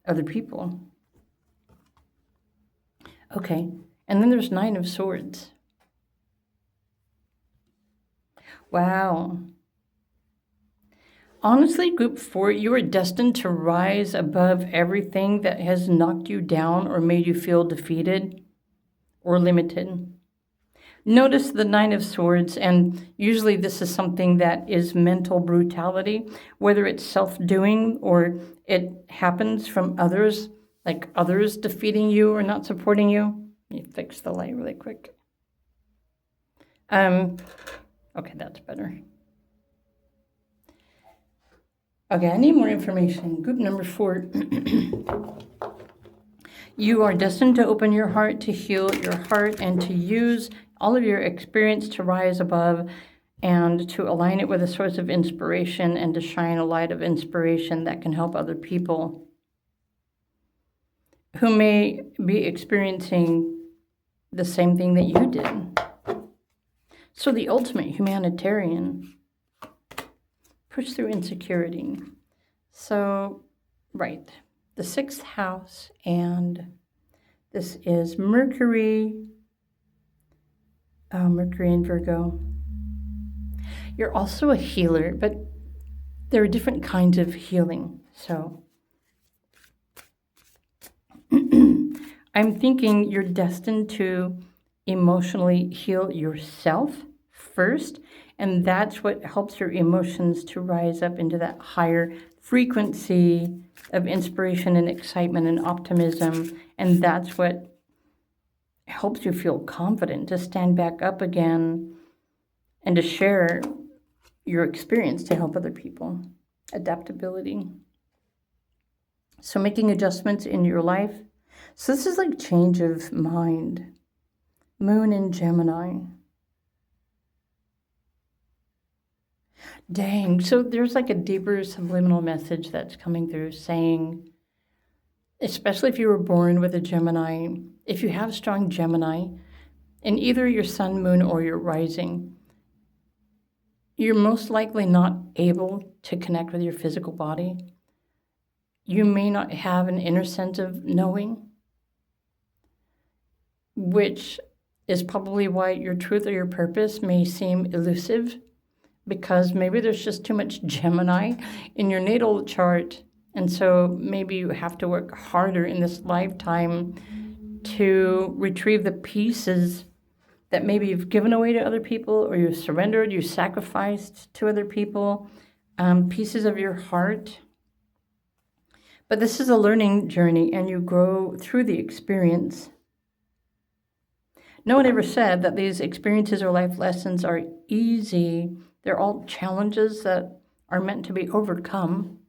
other people. Okay, and then there's 9 of Swords. Wow. Honestly, group 4, you are destined to rise above everything that has knocked you down or made you feel defeated or limited. Notice the 9 of Swords, and usually this is something that is mental brutality, whether it's self-doing or it happens from others, like others defeating you or not supporting you. Let me fix the light really quick. Okay, that's better. Okay, I need more information. Group number 4. You are destined to open your heart, to heal your heart, and to use all of your experience to rise above and to align it with a source of inspiration and to shine a light of inspiration that can help other people who may be experiencing the same thing that you did. So the ultimate humanitarian. Push through insecurity. So, right, the 6th house, and this is Mercury. Mercury in Virgo. You're also a healer, but there are different kinds of healing. So I'm thinking you're destined to emotionally heal yourself first, and that's what helps your emotions to rise up into that higher frequency of inspiration and excitement and optimism, and that's what helps you feel confident to stand back up again and to share your experience to help other people. Adaptability. So making adjustments in your life. So this is like change of mind. Moon in Gemini. Dang, so there's like a deeper subliminal message that's coming through saying, especially if you were born with a Gemini, if you have strong Gemini in either your sun, moon, or your rising, you're most likely not able to connect with your physical body. You may not have an inner sense of knowing, which is probably why your truth or your purpose may seem elusive, because maybe there's just too much Gemini in your natal chart And so maybe you have to work harder in this lifetime to retrieve the pieces that maybe you've given away to other people, or you surrendered, you sacrificed to other people, pieces of your heart. But this is a learning journey, and you grow through the experience. No one ever said that these experiences or life lessons are easy. They're all challenges that are meant to be overcome.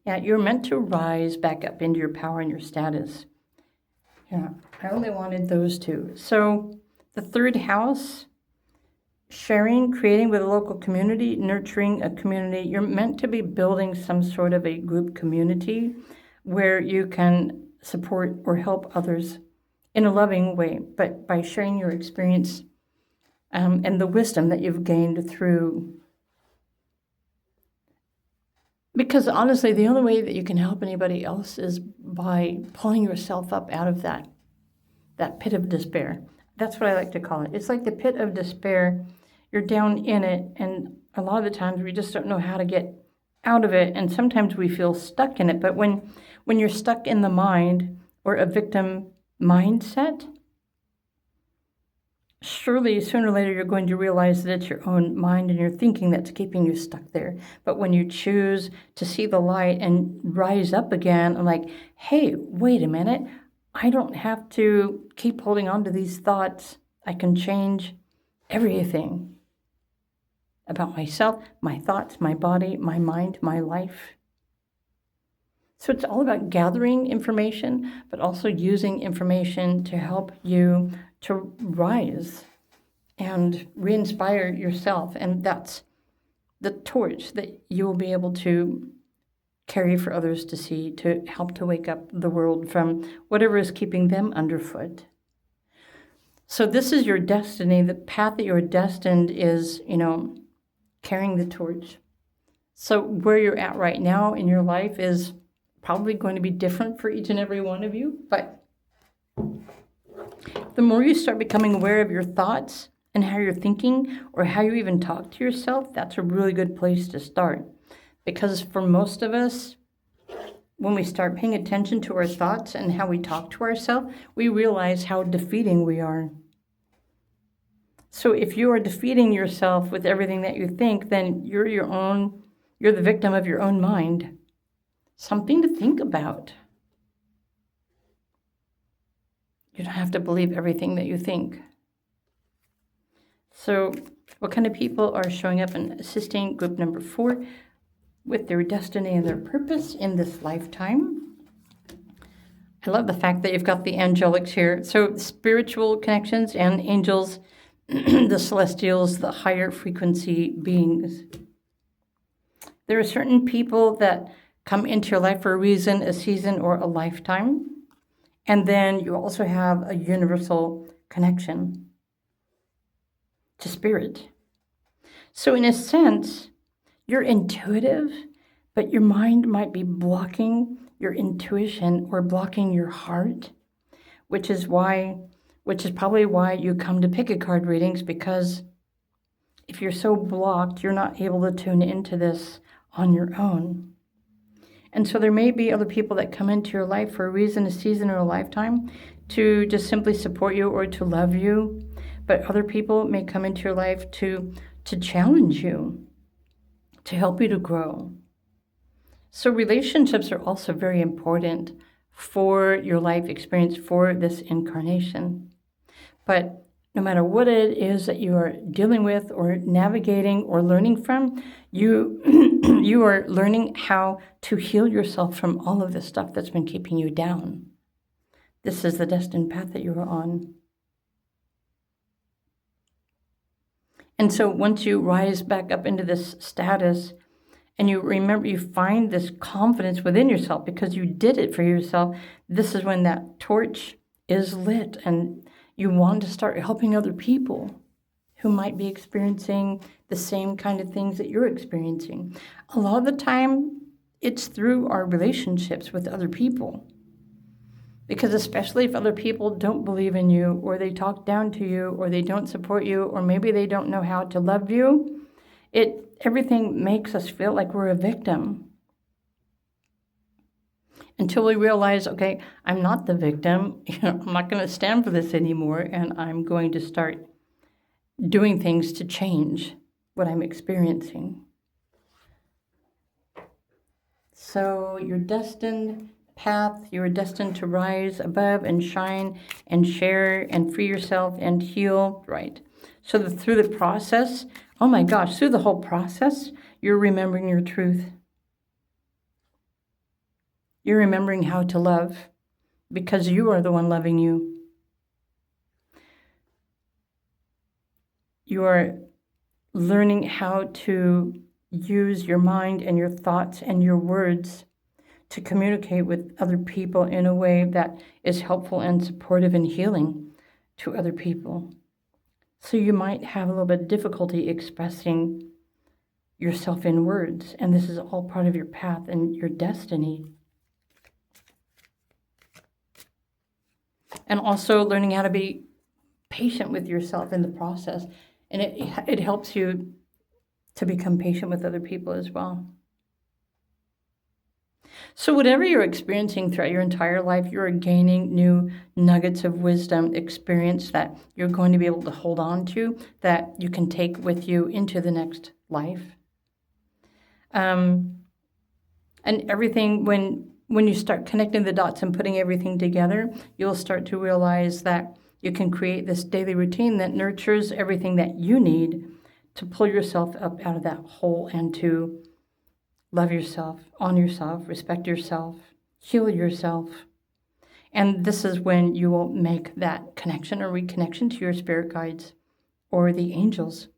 Yeah, you're meant to rise back up into your power and your status. Yeah, I only wanted those two. So the third house, sharing, creating with a local community, nurturing a community. You're meant to be building some sort of a group community where you can support or help others in a loving way, but by sharing your experience and the wisdom that you've gained through. Because honestly, the only way that you can help anybody else is by pulling yourself up out of that pit of despair. That's what I like to call it. It's like the pit of despair. You're down in it, and a lot of the times we just don't know how to get out of it, and sometimes we feel stuck in it. But when you're stuck in the mind or a victim mindset, surely sooner or later you're going to realize that it's your own mind and your thinking that's keeping you stuck there. But when you choose to see the light and rise up again, I'm like, hey, wait a minute. I don't have to keep holding on to these thoughts. I can change everything about myself, my thoughts, my body, my mind, my life. So it's all about gathering information, but also using information to help you to rise and re-inspire yourself. And that's the torch that you will be able to carry for others to see, to help to wake up the world from whatever is keeping them underfoot. So this is your destiny. The path that you're destined is, carrying the torch. So where you're at right now in your life is probably going to be different for each and every one of you, but the more you start becoming aware of your thoughts and how you're thinking, or how you even talk to yourself, that's a really good place to start. Because for most of us, when we start paying attention to our thoughts and how we talk to ourselves, we realize how defeating we are. So if you are defeating yourself with everything that you think, then you're the victim of your own mind. Something to think about. You don't have to believe everything that you think. So what kind of people are showing up and assisting group number 4 with their destiny and their purpose in this lifetime? I love the fact that you've got the angelics here. So spiritual connections and angels, the celestials, the higher frequency beings. There are certain people that come into your life for a reason, a season, or a lifetime. And then you also have a universal connection to spirit. So in a sense, you're intuitive, but your mind might be blocking your intuition or blocking your heart, which is probably why you come to pick a card readings, because if you're so blocked, you're not able to tune into this on your own. And so there may be other people that come into your life for a reason, a season, or a lifetime to just simply support you or to love you. But other people may come into your life to challenge you, to help you to grow. So relationships are also very important for your life experience, for this incarnation. But no matter what it is that you are dealing with or navigating or learning from, you are learning how to heal yourself from all of the stuff that's been keeping you down. This is the destined path that you are on. And so once you rise back up into this status and you remember, you find this confidence within yourself because you did it for yourself, this is when that torch is lit and you want to start helping other people who might be experiencing the same kind of things that you're experiencing. A lot of the time, it's through our relationships with other people. Because especially if other people don't believe in you, or they talk down to you, or they don't support you, or maybe they don't know how to love you, everything makes us feel like we're a victim. until we realize, okay, I'm not the victim. I'm not going to stand for this anymore, and I'm going to start doing things to change what I'm experiencing. So your destined path, you are destined to rise above and shine and share and free yourself and heal, right? So that through the process, oh my gosh, through the whole process, you're remembering your truth. You're remembering how to love because you are the one loving you. You are learning how to use your mind and your thoughts and your words to communicate with other people in a way that is helpful and supportive and healing to other people. So you might have a little bit of difficulty expressing yourself in words, and this is all part of your path and your destiny. And also learning how to be patient with yourself in the process. And it helps you to become patient with other people as well. So whatever you're experiencing throughout your entire life, you're gaining new nuggets of wisdom, experience that you're going to be able to hold on to, that you can take with you into the next life. And everything, when you start connecting the dots and putting everything together, you'll start to realize that you can create this daily routine that nurtures everything that you need to pull yourself up out of that hole and to love yourself, honor yourself, respect yourself, heal yourself. And this is when you will make that connection or reconnection to your spirit guides or the angels.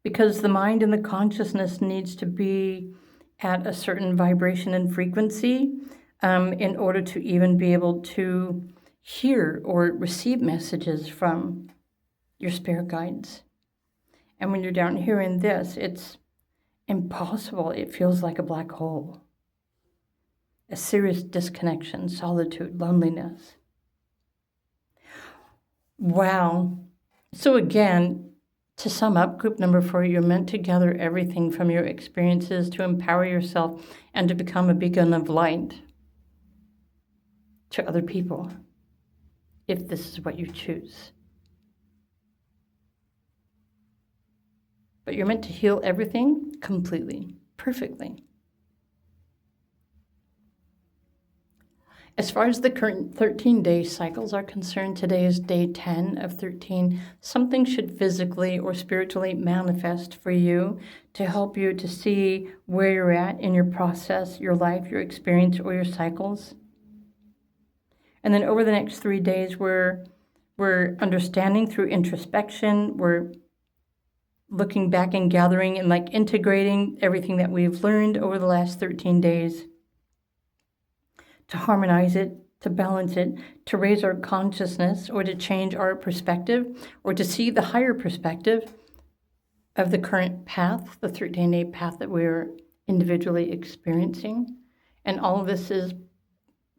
Because the mind and the consciousness needs to be at a certain vibration and frequency in order to even be able to hear or receive messages from your spirit guides. And when you're down here in this, it's impossible. It feels like a black hole. A serious disconnection, solitude, loneliness. Wow. So again, to sum up, group number 4, you're meant to gather everything from your experiences to empower yourself and to become a beacon of light to other people, if this is what you choose. But you're meant to heal everything completely, perfectly. As far as the current 13-day cycles are concerned, today is day 10 of 13. Something should physically or spiritually manifest for you to help you to see where you're at in your process, your life, your experience, or your cycles. And then over the next 3 days, we're understanding through introspection. We're looking back and gathering and integrating everything that we've learned over the last 13 days to harmonize it, to balance it, to raise our consciousness or to change our perspective or to see the higher perspective of the current path, the 13-day path that we're individually experiencing. And all of this is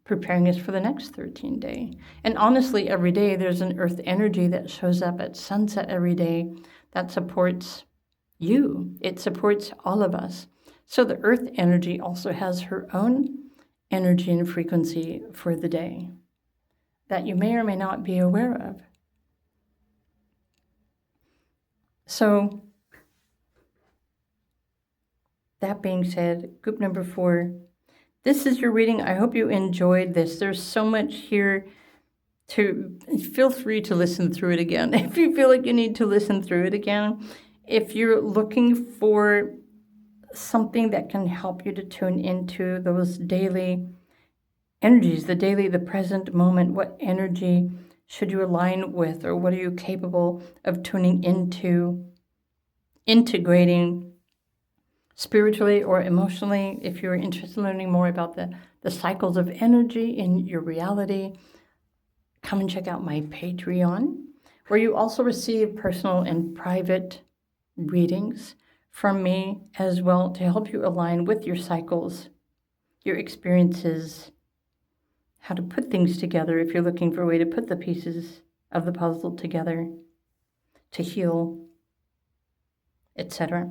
preparing us for the next 13-day. And honestly, every day there's an earth energy that shows up at sunset every day that supports you. It supports all of us. So the earth energy also has her own energy and frequency for the day that you may or may not be aware of. So that being said, group number 4, this is your reading. I hope you enjoyed this. There's so much here to feel free to listen through it again. If you feel like you need to listen through it again, if you're looking for something that can help you to tune into those daily energies, the present moment, what energy should you align with, or what are you capable of tuning into, integrating spiritually or emotionally. If you're interested in learning more about the cycles of energy in your reality, come and check out my Patreon, where you also receive personal and private readings from me as well to help you align with your cycles, your experiences, how to put things together if you're looking for a way to put the pieces of the puzzle together, to heal, etc.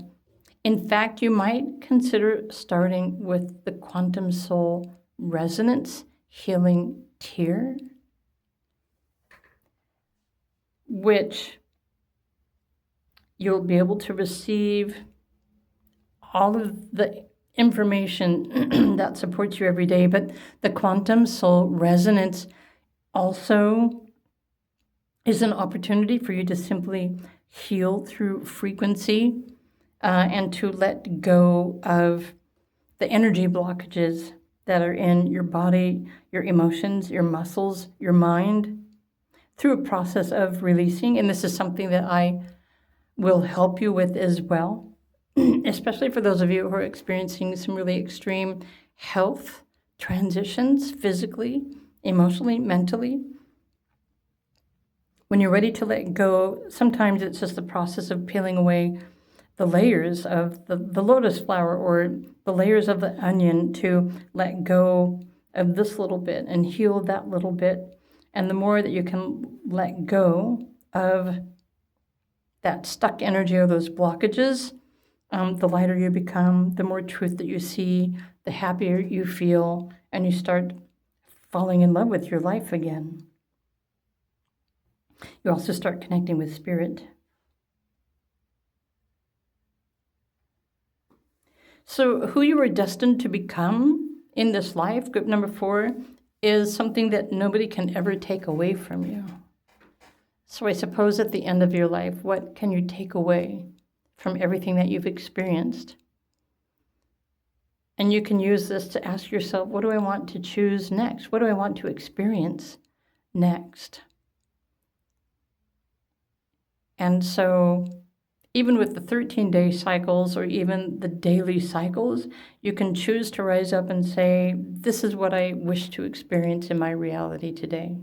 In fact, you might consider starting with the Quantum Soul resonance healing tier, which you'll be able to receive all of the information that supports you every day. But the quantum soul resonance also is an opportunity for you to simply heal through frequency and to let go of the energy blockages that are in your body, your emotions, your muscles, your mind, through a process of releasing. And this is something that I will help you with as well, especially for those of you who are experiencing some really extreme health transitions, physically, emotionally, mentally. When you're ready to let go, sometimes it's just the process of peeling away the layers of the lotus flower or the layers of the onion to let go of this little bit and heal that little bit. And the more that you can let go of that stuck energy or those blockages, the lighter you become, the more truth that you see, the happier you feel, and you start falling in love with your life again. You also start connecting with spirit. So who you are destined to become in this life, group number 4, is something that nobody can ever take away from you. So I suppose at the end of your life, what can you take away from everything that you've experienced? And you can use this to ask yourself, what do I want to choose next? What do I want to experience next? And so even with the 13-day cycles or even the daily cycles, you can choose to rise up and say, this is what I wish to experience in my reality today.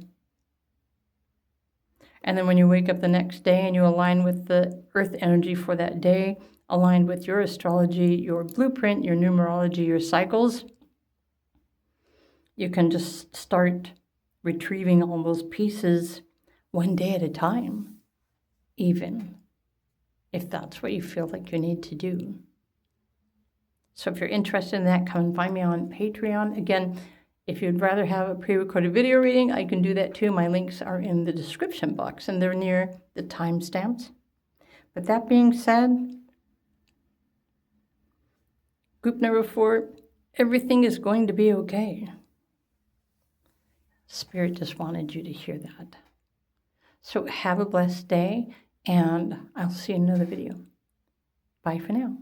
And then when you wake up the next day and you align with the earth energy for that day, aligned with your astrology, your blueprint, your numerology, your cycles, you can just start retrieving all those pieces one day at a time, even if that's what you feel like you need to do. So if you're interested in that, come and find me on Patreon. Again, if you'd rather have a pre-recorded video reading, I can do that too. My links are in the description box and they're near the timestamps. But that being said, group number 4, everything is going to be okay. Spirit just wanted you to hear that. So have a blessed day, and I'll see you in another video. Bye for now.